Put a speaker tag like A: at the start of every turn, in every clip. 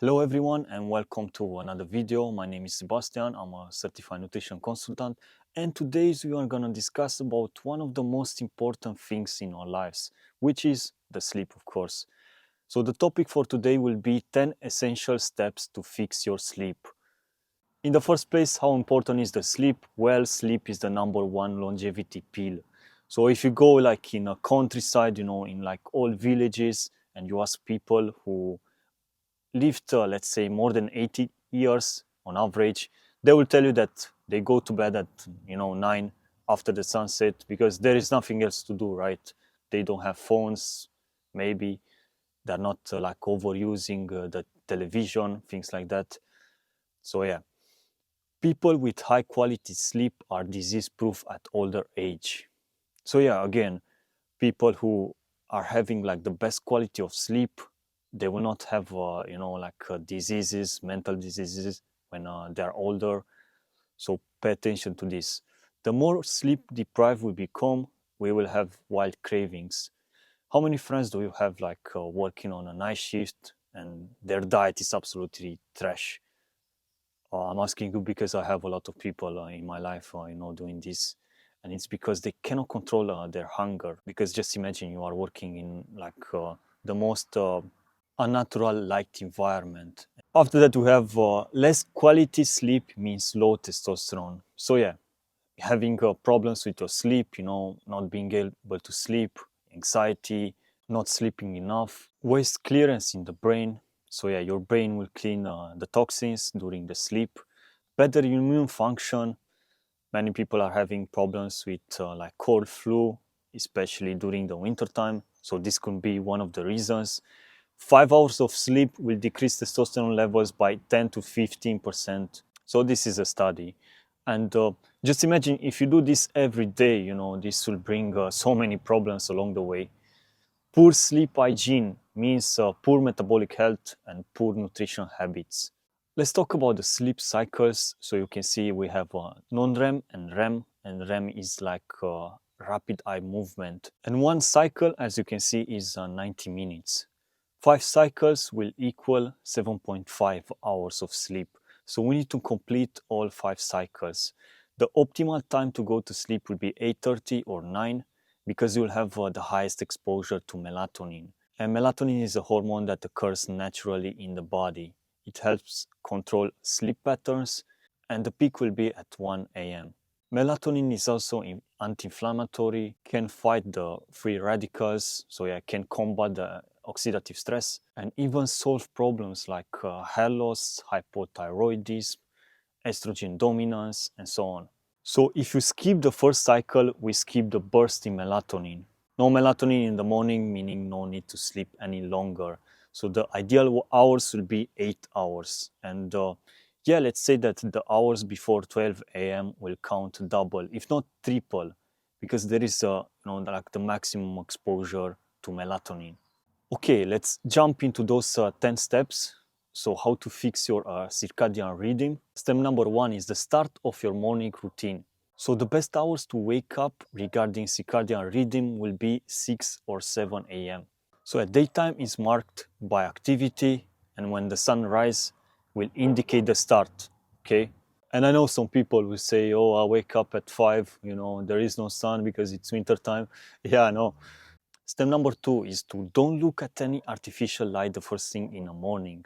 A: Hello everyone and welcome to another video. My name is Sebastian. I'm a certified nutrition consultant and today we are going to discuss about one of the most important things in our lives, which is the sleep, of course. So the topic for today will be 10 essential steps to fix your sleep. In the first place, how important is the sleep? Well, sleep is the number one longevity pill. So if you go like in a countryside, in like all villages and you ask people who lived, let's say, more than 80 years on average, they will tell you that they go to bed at 9 after the sunset because there is nothing else to do, right? They don't have phones, maybe they're not like overusing the television, things like that. So yeah, people with high quality sleep are disease proof at older age. So yeah, again, people who are having like the best quality of sleep, they will not have diseases, mental diseases when they're older. So pay attention to this. The more sleep deprived we become, we will have wild cravings. How many friends do you have like working on a night shift and their diet is absolutely trash? I'm asking you because I have a lot of people in my life, doing this, and it's because they cannot control their hunger. Because just imagine you are working in like the most unnatural light environment. After that, we have less quality sleep means low testosterone. So yeah, having problems with your sleep, not being able to sleep, anxiety, not sleeping enough, waste clearance in the brain. So yeah, your brain will clean the toxins during the sleep, better immune function. Many people are having problems with like cold flu, especially during the winter time. So this could be one of the reasons. 5 hours of sleep will decrease testosterone levels by 10 to 15%. So this is a study. And just imagine if you do this every day, this will bring so many problems along the way. Poor sleep hygiene means poor metabolic health and poor nutrition habits. Let's talk about the sleep cycles. So you can see we have non-REM and REM, and REM is like rapid eye movement. And one cycle, as you can see, is 90 minutes. 5 cycles will equal 7.5 hours of sleep. So we need to complete all 5 cycles. The optimal time to go to sleep will be 8:30 or 9 because you'll have the highest exposure to melatonin. And melatonin is a hormone that occurs naturally in the body. It helps control sleep patterns, and the peak will be at 1 a.m. Melatonin is also anti-inflammatory, can fight the free radicals, so yeah, can combat the oxidative stress, and even solve problems like hair loss, hypothyroidism, estrogen dominance, and so on. So if you skip the first cycle, we skip the burst in melatonin. No melatonin in the morning, meaning no need to sleep any longer. So the ideal hours will be 8 hours. And yeah, let's say that the hours before 12 a.m. will count double, if not triple, because there is like the maximum exposure to melatonin. Okay, let's jump into those 10 steps. So how to fix your circadian rhythm. Step number 1 is the start of your morning routine. So the best hours to wake up regarding circadian rhythm will be 6 or 7 a.m. So a daytime is marked by activity, and when the sun rises will indicate the start, okay? And I know some people will say, oh, I wake up at 5, there is no sun because it's winter time. Yeah, I know. Step number 2 is to don't look at any artificial light the first thing in the morning.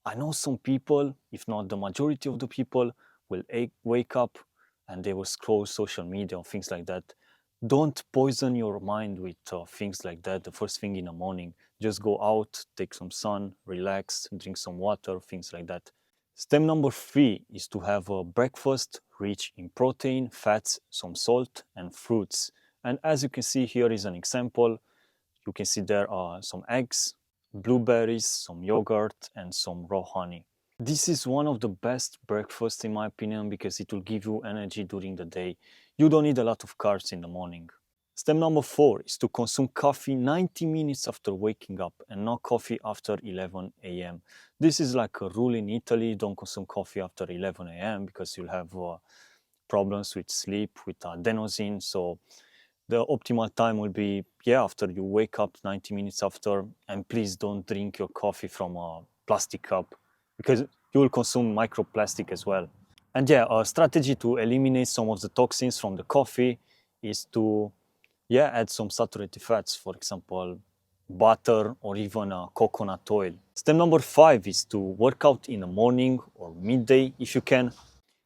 A: I know some people, if not the majority of the people, will wake up and they will scroll social media or things like that. Don't poison your mind with things like that the first thing in the morning. Just go out, take some sun, relax, drink some water, things like that. Step number 3 is to have a breakfast rich in protein, fats, some salt, and fruits. And as you can see, here is an example. You can see there are some eggs, blueberries, some yogurt, and some raw honey. This is one of the best breakfasts in my opinion because it will give you energy during the day. You don't need a lot of carbs in the morning. Step number 4 is to consume coffee 90 minutes after waking up and not coffee after 11 a.m. This is like a rule in Italy, don't consume coffee after 11 a.m. because you'll have problems with sleep, with adenosine. So the optimal time will be, yeah, after you wake up 90 minutes after, and please don't drink your coffee from plastic cup, because you will consume microplastic as well. And yeah, a strategy to eliminate some of the toxins from the coffee is to add some saturated fats, for example, butter or even coconut oil. Step number 5 is to work out in the morning or midday if you can,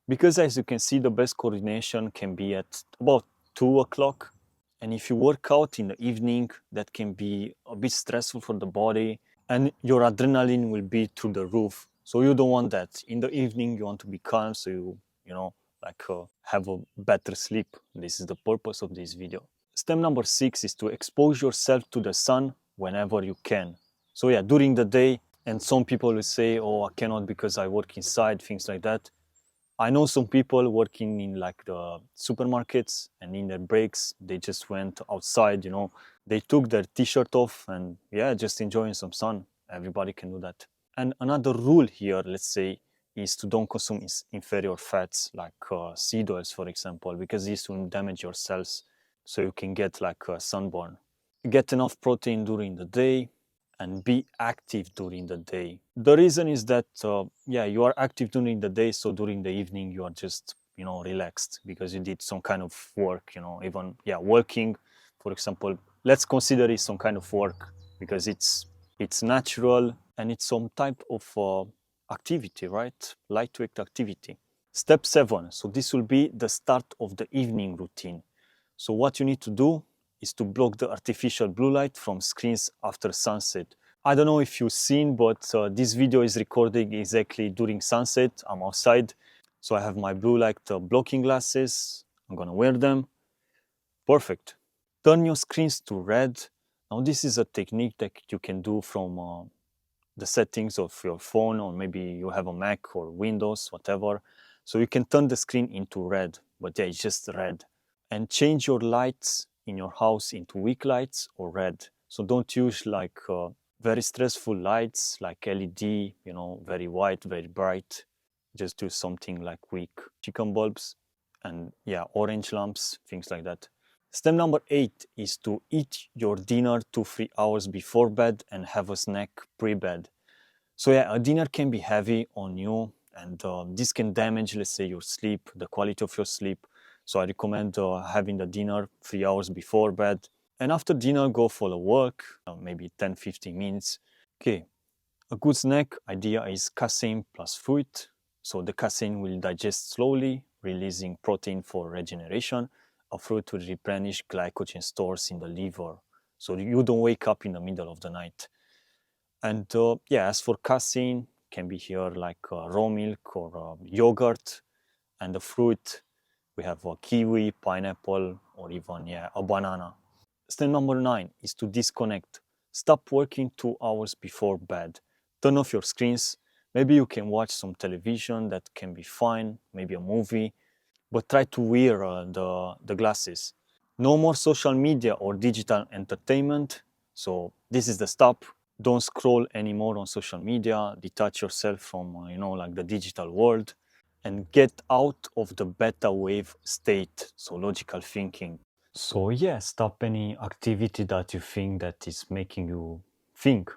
A: because as you can see, the best coordination can be at about 2 o'clock. And if you work out in the evening, that can be a bit stressful for the body and your adrenaline will be through the roof. So you don't want that. In the evening, you want to be calm, so have a better sleep. This is the purpose of this video. Step number 6 is to expose yourself to the sun whenever you can. So yeah, during the day, and some people will say, oh, I cannot because I work inside, things like that. I know some people working in like the supermarkets, and in their breaks, they just went outside, they took their t-shirt off and just enjoying some sun. Everybody can do that. And another rule here, let's say, is to don't consume inferior fats like seed oils, for example, because this will damage your cells, so you can get like a sunburn. Get enough protein during the day and be active during the day. The reason is that you are active during the day, so during the evening you are just relaxed because you did some kind of work, even working, for example. Let's consider it some kind of work because it's natural and it's some type of activity, right? Lightweight activity. Step 7, so this will be the start of the evening routine. So what you need to do is to block the artificial blue light from screens after sunset. I don't know if you've seen, but this video is recording exactly during sunset. I'm outside, so I have my blue light blocking glasses. I'm gonna wear them. Perfect. Turn your screens to red. Now this is a technique that you can do from the settings of your phone, or maybe you have a Mac or Windows, whatever. So you can turn the screen into red, but it's just red. And change your lights in your house into weak lights or red. So don't use like very stressful lights like LED, very white, very bright. Just do something like weak chicken bulbs and orange lamps, things like that. Step number 8 is to eat your dinner 2-3 hours before bed and have a snack pre-bed. So a dinner can be heavy on you, and this can damage, let's say, your sleep, the quality of your sleep. So I recommend having the dinner 3 hours before bed. And after dinner, go for a walk, maybe 10-15 minutes. Okay, a good snack idea is casein plus fruit. So the casein will digest slowly, releasing protein for regeneration. A fruit will replenish glycogen stores in the liver, so you don't wake up in the middle of the night. And as for casein, can be here like raw milk or yogurt. And the fruit, we have a kiwi, pineapple, or even a banana. Step number 9 is to disconnect. Stop working 2 hours before bed. Turn off your screens. Maybe you can watch some television, that can be fine, maybe a movie, but try to wear the glasses. No more social media or digital entertainment. So this is the stop. Don't scroll anymore on social media. Detach yourself from like the digital world and get out of the beta wave state. So logical thinking. So stop any activity that you think that is making you think.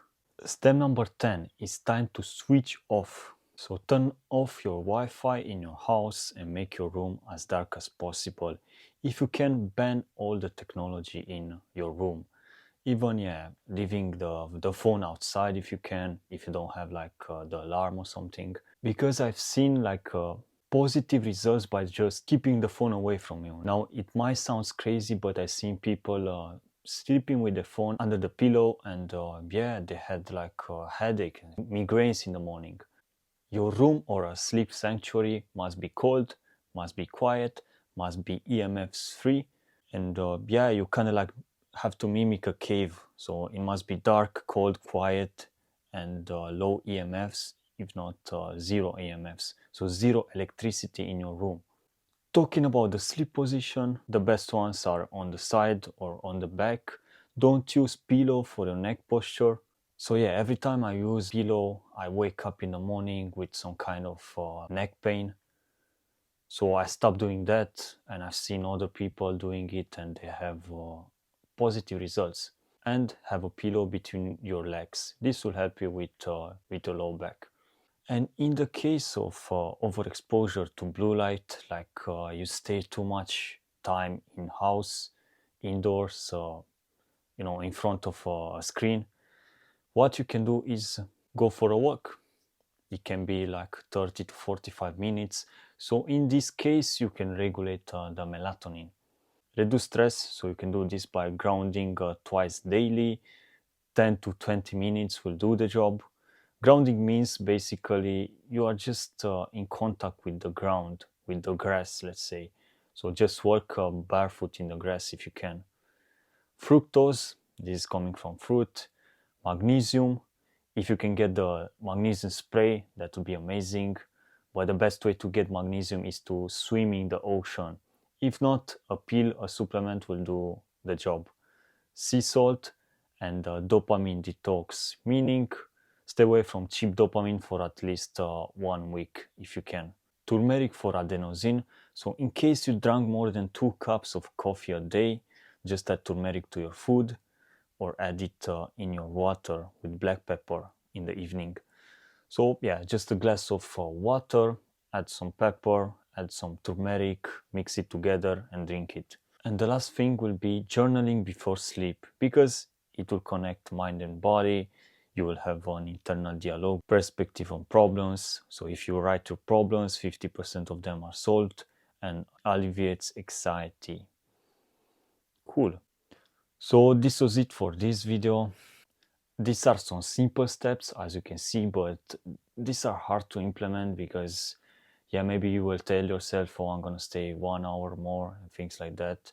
A: Step number 10 is time to switch off. So turn off your Wi-Fi in your house and make your room as dark as possible. If you can, ban all the technology in your room. Even leaving the phone outside if you can, if you don't have like the alarm or something. Because I've seen like positive results by just keeping the phone away from you. Now it might sound crazy, but I've seen people sleeping with the phone under the pillow, and they had like a headache, migraines in the morning. Your room or a sleep sanctuary must be cold, must be quiet, must be EMFs free, and you kind of like have to mimic a cave. So it must be dark, cold, quiet, and low EMFs, if not zero EMFs. So zero electricity in your room. Talking about the sleep position, the best ones are on the side or on the back. Don't use pillow for your neck posture. So every time I use pillow, I wake up in the morning with some kind of neck pain. So I stopped doing that, and I've seen other people doing it and they have positive results. and have a pillow between your legs. This will help you with your low back. And in the case of overexposure to blue light, like you stay too much time in house, indoors, in front of a screen, what you can do is go for a walk. It can be like 30 to 45 minutes. So in this case, you can regulate the melatonin. Reduce stress, so you can do this by grounding twice daily. 10 to 20 minutes will do the job. Grounding means basically you are just in contact with the ground, with the grass, let's say. So just walk barefoot in the grass if you can. Fructose, this is coming from fruit. Magnesium, if you can get the magnesium spray, that would be amazing. But the best way to get magnesium is to swim in the ocean. If not, a pill, a supplement will do the job. Sea salt and dopamine detox, meaning stay away from cheap dopamine for at least 1 week if you can. Turmeric for adenosine. So in case you drank more than 2 cups of coffee a day, just add turmeric to your food or add it in your water with black pepper in the evening. So yeah, just a glass of water, add some pepper, add some turmeric, mix it together and drink it. And the last thing will be journaling before sleep, because it will connect mind and body. You will have an internal dialogue, perspective on problems. So if you write your problems, 50% of them are solved and alleviates anxiety. Cool. So this was it for this video. These are some simple steps, as you can see, but these are hard to implement because, yeah, maybe you will tell yourself, oh, I'm gonna stay 1 hour more and things like that.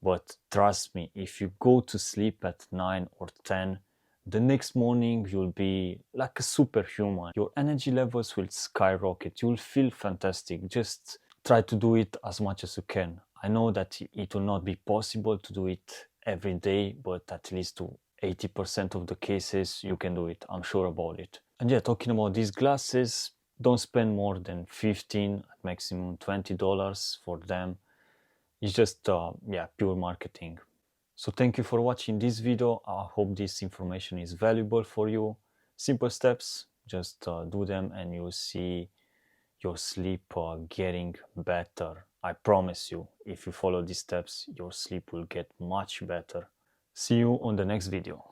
A: But trust me, if you go to sleep at 9 or 10, the next morning you'll be like a superhuman. Your energy levels will skyrocket. You'll feel fantastic. Just try to do it as much as you can. I know that it will not be possible to do it every day, but at least to 80% of the cases you can do it. I'm sure about it. And yeah, talking about these glasses, don't spend more than 15, at maximum $20 for them. It's just yeah, pure marketing. So thank you for watching this video. I hope this information is valuable for you. Simple steps, just do them and you'll see your sleep getting better. I promise you, if you follow these steps, your sleep will get much better. See you on the next video.